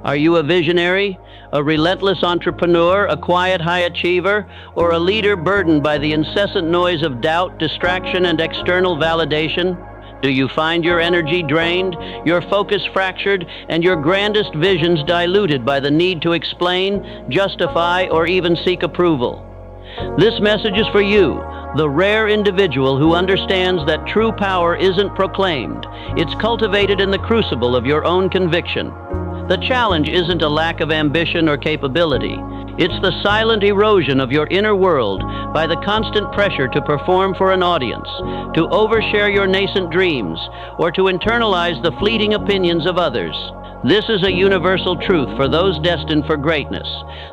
Are you a visionary, a relentless entrepreneur, a quiet high achiever, or a leader burdened by the incessant noise of doubt, distraction, and external validation? Do you find your energy drained, your focus fractured, and your grandest visions diluted by the need to explain, justify, or even seek approval? This message is for you, the rare individual who understands that true power isn't proclaimed. It's cultivated in the crucible of your own conviction. The challenge isn't a lack of ambition or capability. It's the silent erosion of your inner world by the constant pressure to perform for an audience, to overshare your nascent dreams, or to internalize the fleeting opinions of others. This is a universal truth for those destined for greatness.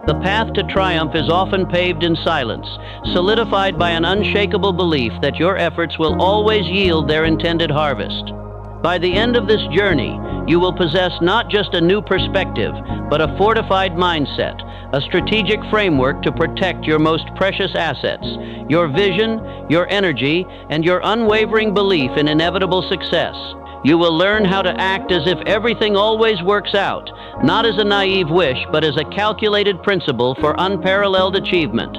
The path to triumph is often paved in silence, solidified by an unshakable belief that your efforts will always yield their intended harvest. By the end of this journey, you will possess not just a new perspective, but a fortified mindset, a strategic framework to protect your most precious assets, your vision, your energy, and your unwavering belief in inevitable success. You will learn how to act as if everything always works out, not as a naive wish, but as a calculated principle for unparalleled achievement.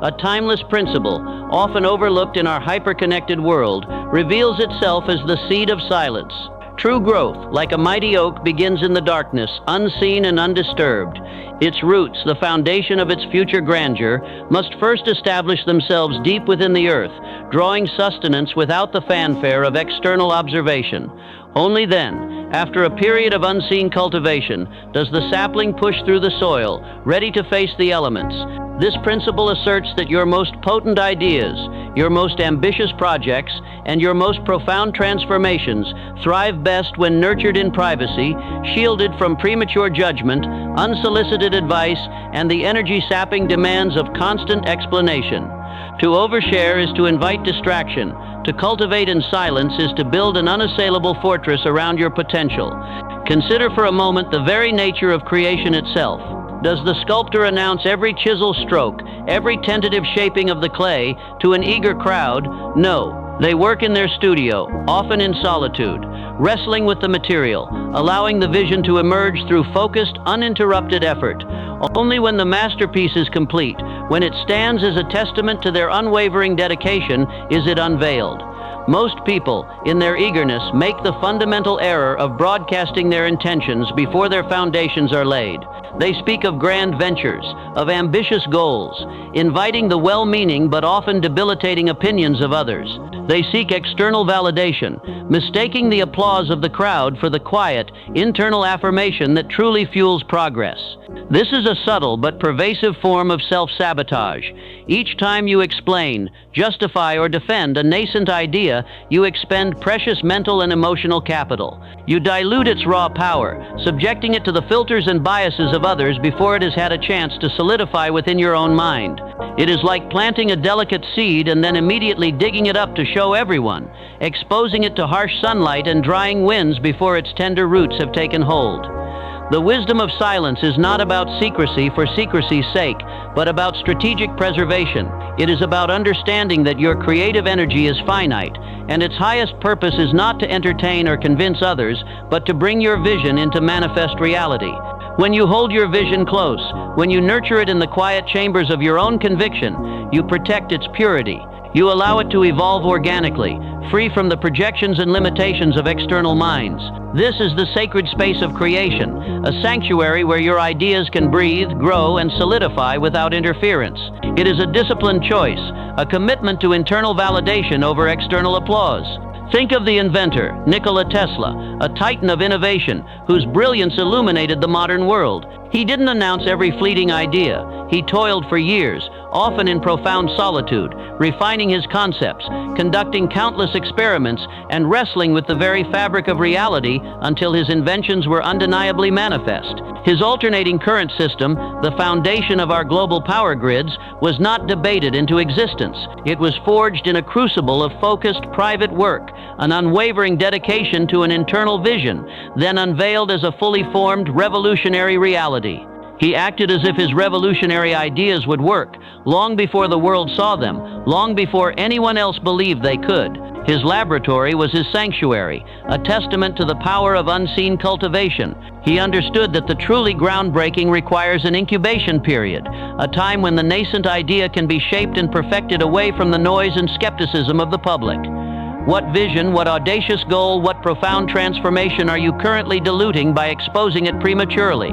A timeless principle, often overlooked in our hyper-connected world, reveals itself as the seed of silence. True growth, like a mighty oak, begins in the darkness, unseen and undisturbed. Its roots, the foundation of its future grandeur, must first establish themselves deep within the earth, drawing sustenance without the fanfare of external observation. Only then, after a period of unseen cultivation, does the sapling push through the soil, ready to face the elements. This principle asserts that your most potent ideas, your most ambitious projects, and your most profound transformations thrive best when nurtured in privacy, shielded from premature judgment, unsolicited advice, and the energy-sapping demands of constant explanation. To overshare is to invite distraction. To cultivate in silence is to build an unassailable fortress around your potential. Consider for a moment the very nature of creation itself. Does the sculptor announce every chisel stroke, every tentative shaping of the clay, to an eager crowd? No. They work in their studio, often in solitude, wrestling with the material, allowing the vision to emerge through focused, uninterrupted effort. Only when the masterpiece is complete, when it stands as a testament to their unwavering dedication, is it unveiled. Most people, in their eagerness, make the fundamental error of broadcasting their intentions before their foundations are laid. They speak of grand ventures, of ambitious goals, inviting the well-meaning but often debilitating opinions of others. They seek external validation, mistaking the applause of the crowd for the quiet, internal affirmation that truly fuels progress. This is a subtle but pervasive form of self-sabotage. Each time you explain, justify, or defend a nascent idea, you expend precious mental and emotional capital. You dilute its raw power, subjecting it to the filters and biases of others before it has had a chance to solidify within your own mind. It is like planting a delicate seed and then immediately digging it up to show everyone, exposing it to harsh sunlight and drying winds before its tender roots have taken hold. The wisdom of silence is not about secrecy for secrecy's sake, but about strategic preservation. It is about understanding that your creative energy is finite, and its highest purpose is not to entertain or convince others, but to bring your vision into manifest reality. When you hold your vision close, when you nurture it in the quiet chambers of your own conviction, you protect its purity. You allow it to evolve organically, free from the projections and limitations of external minds. This is the sacred space of creation, a sanctuary where your ideas can breathe, grow, and solidify without interference. It is a disciplined choice, a commitment to internal validation over external applause. Think of the inventor, Nikola Tesla, a titan of innovation whose brilliance illuminated the modern world. He didn't announce every fleeting idea. He toiled for years, often in profound solitude, refining his concepts, conducting countless experiments, and wrestling with the very fabric of reality until his inventions were undeniably manifest. His alternating current system, the foundation of our global power grids, was not debated into existence. It was forged in a crucible of focused private work, an unwavering dedication to an internal vision, then unveiled as a fully formed revolutionary reality. He acted as if his revolutionary ideas would work, long before the world saw them, long before anyone else believed they could. His laboratory was his sanctuary, a testament to the power of unseen cultivation. He understood that the truly groundbreaking requires an incubation period, a time when the nascent idea can be shaped and perfected away from the noise and skepticism of the public. What vision, what audacious goal, what profound transformation are you currently diluting by exposing it prematurely?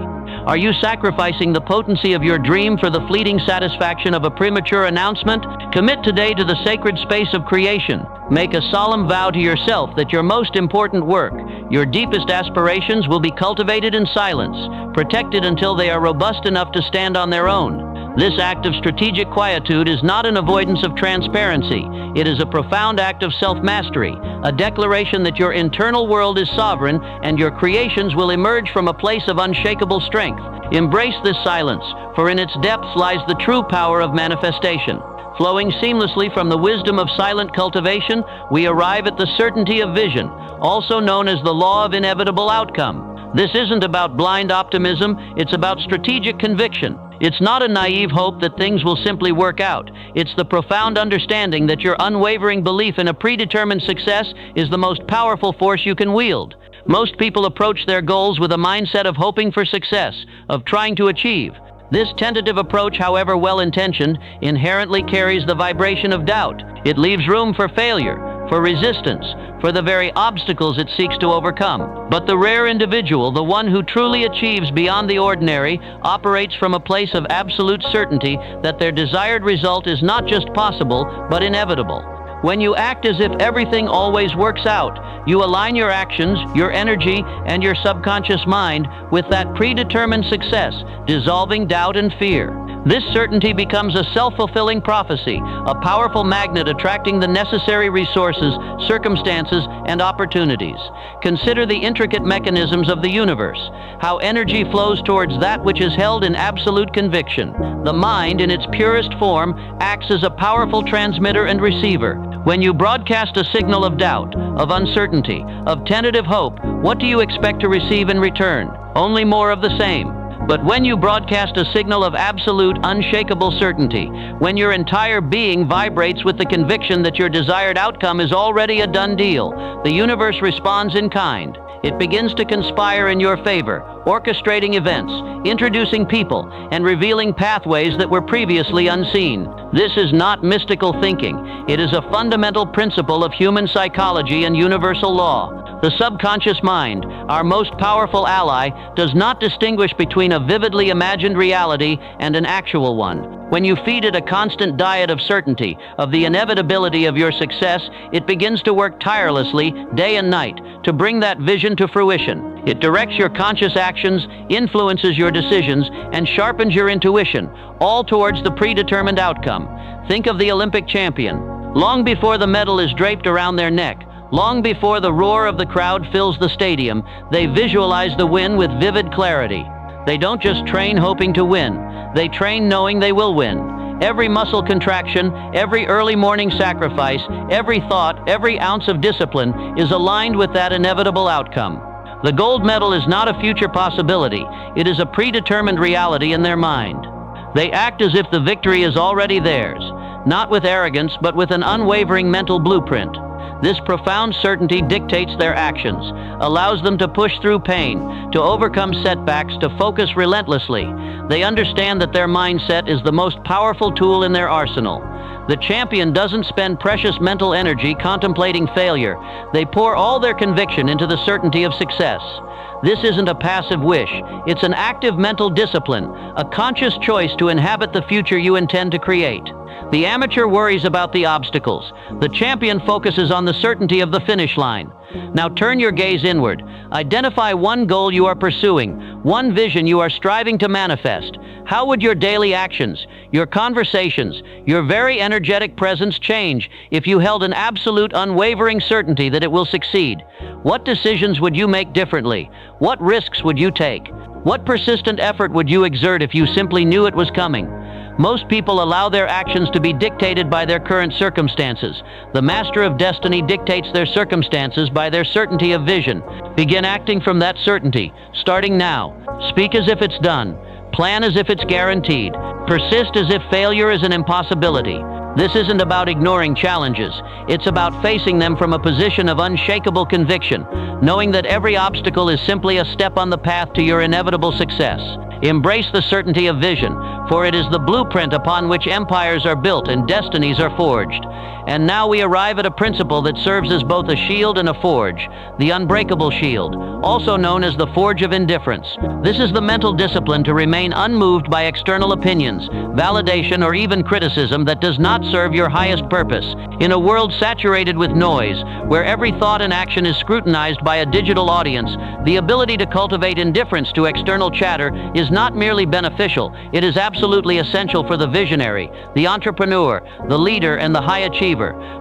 Are you sacrificing the potency of your dream for the fleeting satisfaction of a premature announcement? Commit today to the sacred space of creation. Make a solemn vow to yourself that your most important work, your deepest aspirations, will be cultivated in silence, protected until they are robust enough to stand on their own. This act of strategic quietude is not an avoidance of transparency. It is a profound act of self-mastery, a declaration that your internal world is sovereign and your creations will emerge from a place of unshakable strength. Embrace this silence, for in its depths lies the true power of manifestation. Flowing seamlessly from the wisdom of silent cultivation, we arrive at the certainty of vision, also known as the law of inevitable outcome. This isn't about blind optimism, it's about strategic conviction. It's not a naive hope that things will simply work out. It's the profound understanding that your unwavering belief in a predetermined success is the most powerful force you can wield. Most people approach their goals with a mindset of hoping for success, of trying to achieve. This tentative approach, however well-intentioned, inherently carries the vibration of doubt. It leaves room for failure, for resistance, for the very obstacles it seeks to overcome. But the rare individual, the one who truly achieves beyond the ordinary, operates from a place of absolute certainty that their desired result is not just possible, but inevitable. When you act as if everything always works out, you align your actions, your energy, and your subconscious mind with that predetermined success, dissolving doubt and fear. This certainty becomes a self-fulfilling prophecy, a powerful magnet attracting the necessary resources, circumstances, and opportunities. Consider the intricate mechanisms of the universe, how energy flows towards that which is held in absolute conviction. The mind, in its purest form, acts as a powerful transmitter and receiver. When you broadcast a signal of doubt, of uncertainty, of tentative hope, what do you expect to receive in return? Only more of the same. But when you broadcast a signal of absolute, unshakable certainty, when your entire being vibrates with the conviction that your desired outcome is already a done deal, the universe responds in kind. It begins to conspire in your favor, orchestrating events, introducing people, and revealing pathways that were previously unseen. This is not mystical thinking. It is a fundamental principle of human psychology and universal law. The subconscious mind, our most powerful ally, does not distinguish between a vividly imagined reality and an actual one. When you feed it a constant diet of certainty, of the inevitability of your success, it begins to work tirelessly, day and night, to bring that vision to fruition. It directs your conscious actions, influences your decisions, and sharpens your intuition, all towards the predetermined outcome. Think of the Olympic champion. Long before the medal is draped around their neck, long before the roar of the crowd fills the stadium, they visualize the win with vivid clarity. They don't just train hoping to win. They train knowing they will win. Every muscle contraction, every early morning sacrifice, every thought, every ounce of discipline is aligned with that inevitable outcome. The gold medal is not a future possibility. It is a predetermined reality in their mind. They act as if the victory is already theirs, not with arrogance, but with an unwavering mental blueprint. This profound certainty dictates their actions, allows them to push through pain, to overcome setbacks, to focus relentlessly. They understand that their mindset is the most powerful tool in their arsenal. The champion doesn't spend precious mental energy contemplating failure. They pour all their conviction into the certainty of success. This isn't a passive wish. It's an active mental discipline, a conscious choice to inhabit the future you intend to create. The amateur worries about the obstacles. The champion focuses on the certainty of the finish line. Now turn your gaze inward. Identify one goal you are pursuing, one vision you are striving to manifest. How would your daily actions, your conversations, your very energetic presence change if you held an absolute, unwavering certainty that it will succeed? What decisions would you make differently? What risks would you take? What persistent effort would you exert if you simply knew it was coming? Most people allow their actions to be dictated by their current circumstances. The master of destiny dictates their circumstances by their certainty of vision. Begin acting from that certainty, starting now. Speak as if it's done. Plan as if it's guaranteed. Persist as if failure is an impossibility. This isn't about ignoring challenges. It's about facing them from a position of unshakable conviction, knowing that every obstacle is simply a step on the path to your inevitable success. Embrace the certainty of vision, for it is the blueprint upon which empires are built and destinies are forged. And now we arrive at a principle that serves as both a shield and a forge, the unbreakable shield, also known as the forge of indifference. This is the mental discipline to remain unmoved by external opinions, validation, or even criticism that does not serve your highest purpose. In a world saturated with noise, where every thought and action is scrutinized by a digital audience, the ability to cultivate indifference to external chatter is not merely beneficial, it is absolutely essential for the visionary, the entrepreneur, the leader, and the high achiever.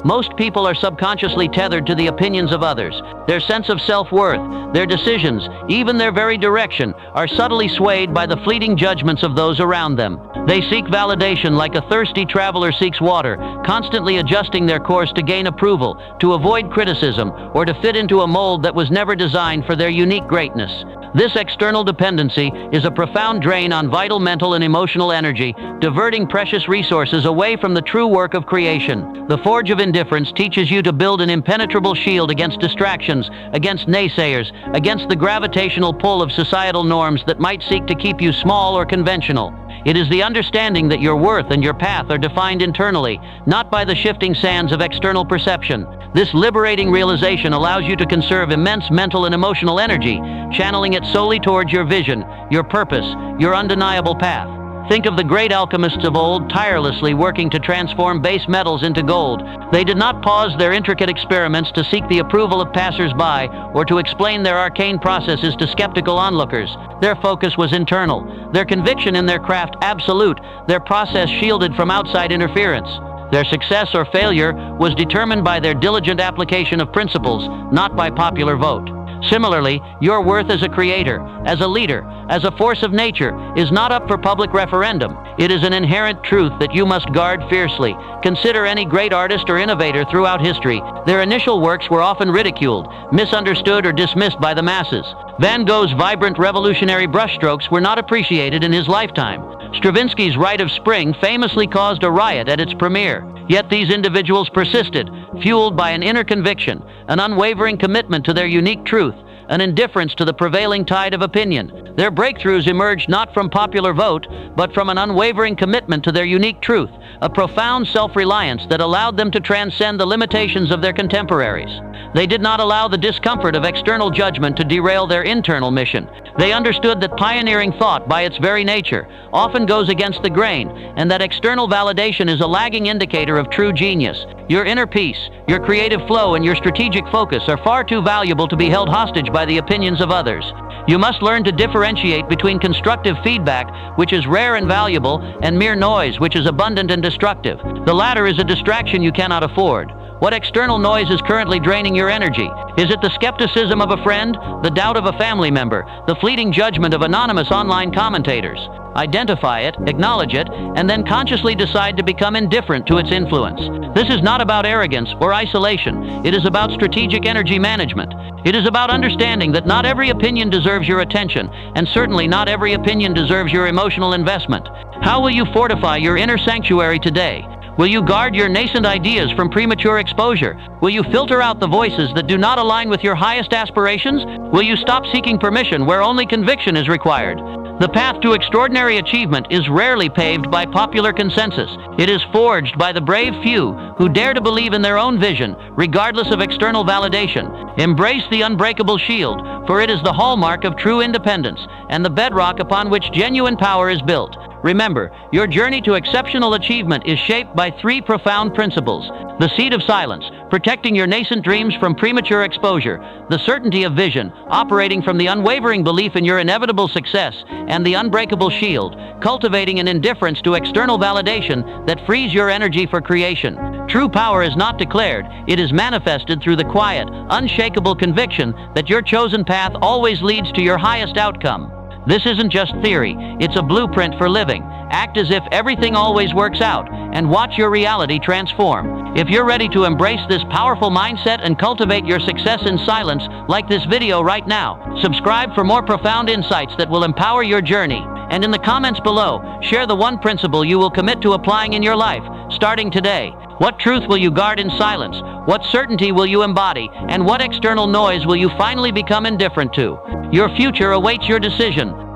Most people are subconsciously tethered to the opinions of others. Their sense of self-worth, their decisions, even their very direction, are subtly swayed by the fleeting judgments of those around them. They seek validation like a thirsty traveler seeks water, constantly adjusting their course to gain approval, to avoid criticism, or to fit into a mold that was never designed for their unique greatness. This external dependency is a profound drain on vital mental and emotional energy, diverting precious resources away from the true work of creation. The forge of indifference teaches you to build an impenetrable shield against distractions, against naysayers, against the gravitational pull of societal norms that might seek to keep you small or conventional. It is the understanding that your worth and your path are defined internally, not by the shifting sands of external perception. This liberating realization allows you to conserve immense mental and emotional energy, channeling it solely towards your vision, your purpose, your undeniable path. Think of the great alchemists of old tirelessly working to transform base metals into gold. They did not pause their intricate experiments to seek the approval of passers-by or to explain their arcane processes to skeptical onlookers. Their focus was internal, their conviction in their craft absolute, their process shielded from outside interference. Their success or failure was determined by their diligent application of principles, not by popular vote. Similarly, your worth as a creator, as a leader, as a force of nature, is not up for public referendum. It is an inherent truth that you must guard fiercely. Consider any great artist or innovator throughout history. Their initial works were often ridiculed, misunderstood, or dismissed by the masses. Van Gogh's vibrant revolutionary brushstrokes were not appreciated in his lifetime. Stravinsky's Rite of Spring famously caused a riot at its premiere. Yet these individuals persisted, fueled by an inner conviction, an unwavering commitment to their unique truth, an indifference to the prevailing tide of opinion. Their breakthroughs emerged not from popular vote, but from an unwavering commitment to their unique truth, a profound self-reliance that allowed them to transcend the limitations of their contemporaries. They did not allow the discomfort of external judgment to derail their internal mission. They understood that pioneering thought, by its very nature, often goes against the grain, and that external validation is a lagging indicator of true genius. Your inner peace, your creative flow, and your strategic focus are far too valuable to be held hostage by the opinions of others. You must learn to differentiate between constructive feedback, which is rare and valuable, and mere noise, which is abundant and destructive. The latter is a distraction you cannot afford. What external noise is currently draining your energy? Is it the skepticism of a friend, the doubt of a family member, the fleeting judgment of anonymous online commentators? Identify it, acknowledge it, and then consciously decide to become indifferent to its influence. This is not about arrogance or isolation. It is about strategic energy management. It is about understanding that not every opinion deserves your attention, and certainly not every opinion deserves your emotional investment. How will you fortify your inner sanctuary today? Will you guard your nascent ideas from premature exposure? Will you filter out the voices that do not align with your highest aspirations? Will you stop seeking permission where only conviction is required? The path to extraordinary achievement is rarely paved by popular consensus. It is forged by the brave few who dare to believe in their own vision, regardless of external validation. Embrace the unbreakable shield, for it is the hallmark of true independence and the bedrock upon which genuine power is built. Remember, your journey to exceptional achievement is shaped by three profound principles: the seed of silence, protecting your nascent dreams from premature exposure; the certainty of vision, operating from the unwavering belief in your inevitable success; and the unbreakable shield, cultivating an indifference to external validation that frees your energy for creation. True power is not declared, it is manifested through the quiet, unshakable conviction that your chosen path always leads to your highest outcome. This isn't just theory, it's a blueprint for living. Act as if everything always works out, and watch your reality transform. If you're ready to embrace this powerful mindset and cultivate your success in silence, like this video right now. Subscribe for more profound insights that will empower your journey. And in the comments below, share the one principle you will commit to applying in your life. starting today. What truth will you guard in silence? What certainty will you embody? And what external noise will you finally become indifferent to? Your future awaits your decision.